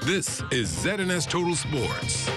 This is ZNS Total Sports.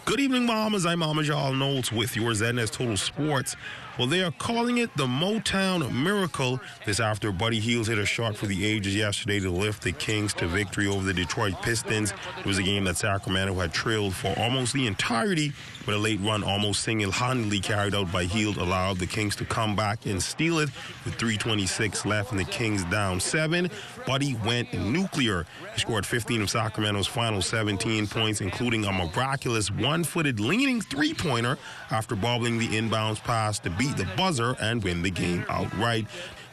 Good evening, Bahamas. I'm Amajal Knowles with your ZNS Total Sports. Well, they are calling it the Motown Miracle. This after Buddy Hield hit a shot for the ages yesterday to lift the Kings to victory over the Detroit Pistons. It was a game that Sacramento had trailed for almost the entirety, but a late run almost single-handedly carried out by Hield allowed the Kings to come back and steal it with 3:26 left and the Kings down 7. Buddy went nuclear. He scored 15 of Sacramento's final 17 points, including a miraculous one-footed leaning three-pointer after bobbling the inbounds pass to beat the buzzer and win the game outright.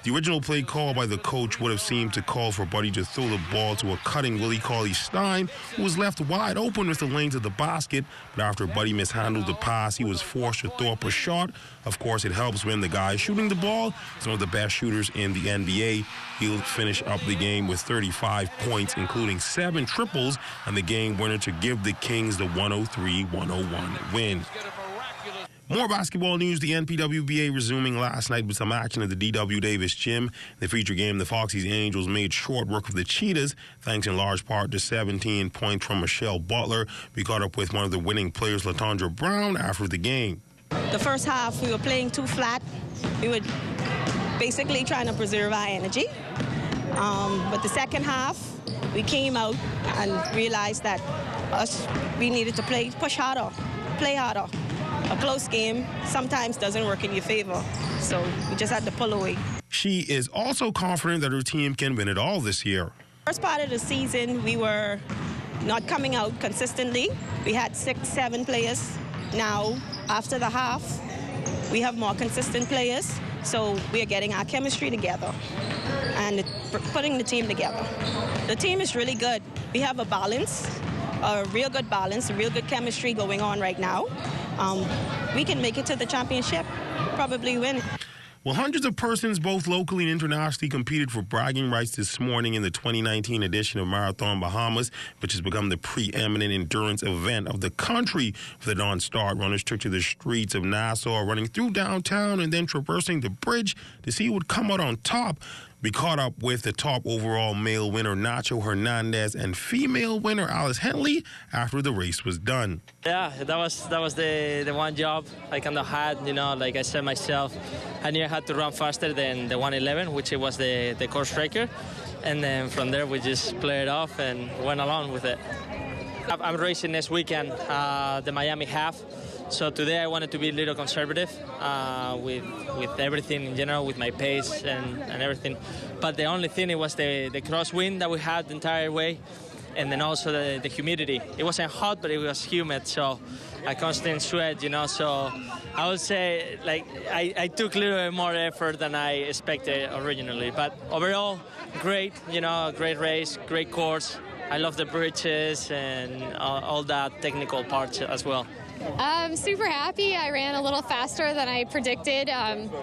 The original play call by the coach would have seemed to call for Buddy to throw the ball to a cutting Willie Cauley-Stein, who was left wide open with the lane to the basket. But after Buddy mishandled the pass, he was forced to throw up a shot. Of course, it helps when the guy shooting the ball is one of the best shooters in the NBA. He'll finish up the game with 35 points, including 7 triples, and the game winner to give the Kings the 103-101 win. More basketball news. The NPWBA resuming last night with some action at the D.W. Davis Gym. The feature game, the Foxy's Angels made short work of the Cheetahs, thanks in large part to 17 points from Michelle Butler. We caught up with one of the winning players, LaTondra Brown, after the game. The first half, we were playing too flat. We were basically trying to preserve our energy. But the second half, we came out and realized that we needed to push harder, play harder. A close game sometimes doesn't work in your favor, so we just had to pull away. She is also confident that her team can win it all this year. First part of the season, we were not coming out consistently. We had 6, 7 players. Now, after the half, we have more consistent players, so we are getting our chemistry together and putting the team together. The team is really good. We have a balance, a real good balance, a real good chemistry going on right now. We can make it to the championship, probably win. Well, hundreds of persons, both locally and internationally, competed for bragging rights this morning in the 2019 edition of Marathon Bahamas, which has become the preeminent endurance event of the country. For the non-start, runners took to the streets of Nassau, running through downtown and then traversing the bridge to see who would come out on top. We caught up with the top overall male winner, Nacho Hernandez, and female winner, Alice Henley, after the race was done. Yeah, that was the one job I kind of had, like I said myself. I knew I had to run faster than the 111, which it was the course striker. And then from there, we just played it off and went along with it. I'm racing next weekend, the Miami half. So today I wanted to be a little conservative with everything in general, with my pace and everything. But the only thing, it was the crosswind that we had the entire way, and then also the humidity. It wasn't hot, but it was humid, so I constant sweat, So I would say, I took a little bit more effort than I expected originally. But overall, great, great race, great course. I love the bridges and all that technical parts as well. I'm super happy. I ran a little faster than I predicted,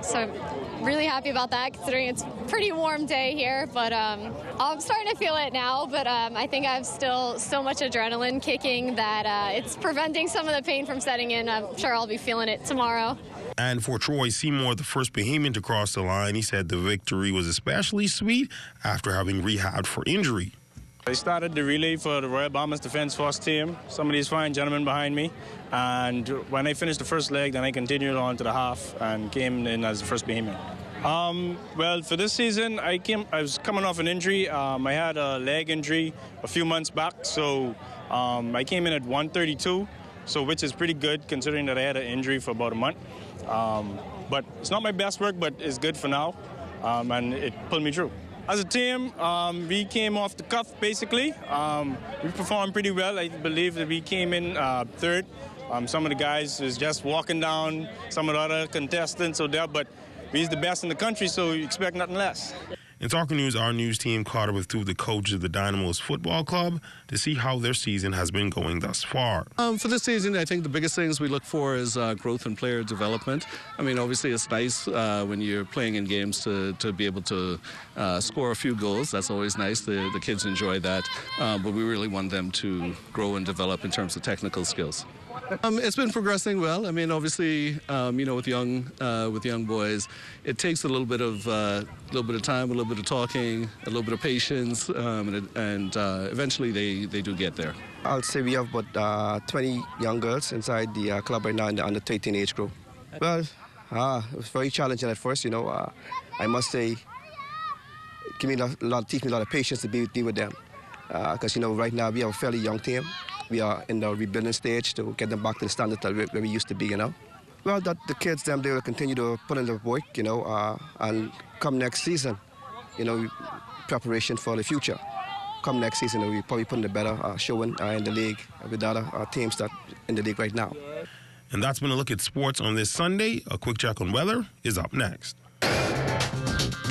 so I'm really happy about that, considering it's a pretty warm day here. But I'm starting to feel it now, but I think I have still so much adrenaline kicking that it's preventing some of the pain from setting in. I'm sure I'll be feeling it tomorrow. And for Troy Seymour, the first Bahamian to cross the line, he said the victory was especially sweet after having rehabbed for injury. I started the relay for the Royal Bahamas Defence Force team, some of these fine gentlemen behind me. And when I finished the first leg, then I continued on to the half and came in as the first Bahamian. Well, for this season, I was coming off an injury. I had a leg injury a few months back, so I came in at 132, which is pretty good considering that I had an injury for about a month. But it's not my best work, but it's good for now, and it pulled me through. As a team, we came off the cuff, basically. We performed pretty well. I believe that we came in third. Some of the guys was just walking down, some of the other contestants, but we're the best in the country, so you expect nothing less. In soccer news, our news team caught up with two of the coaches of the Dynamos Football Club to see how their season has been going thus far. For this season, I think the biggest things we look for is growth and player development. I mean, obviously, it's nice when you're playing in games to be able to score a few goals. That's always nice. The kids enjoy that. But we really want them to grow and develop in terms of technical skills. It's been progressing well. I mean, obviously, with young boys, it takes a little bit of time, a little bit of talking, a little bit of patience, and eventually they do get there. I'll say we have about 20 young girls inside the club right now in the under 13 age group. Well, it was very challenging at first. I must say, teach me a lot of patience to be with them. Because right now we have a fairly young team. We are in the rebuilding stage to get them back to the standard where we used to be. Well, that the kids they will continue to put in the work. And come next season, preparation for the future. Come next season, we'll probably put in a better showing in the league with other teams that in the league right now. And that's been a look at sports on this Sunday. A quick check on weather is up next.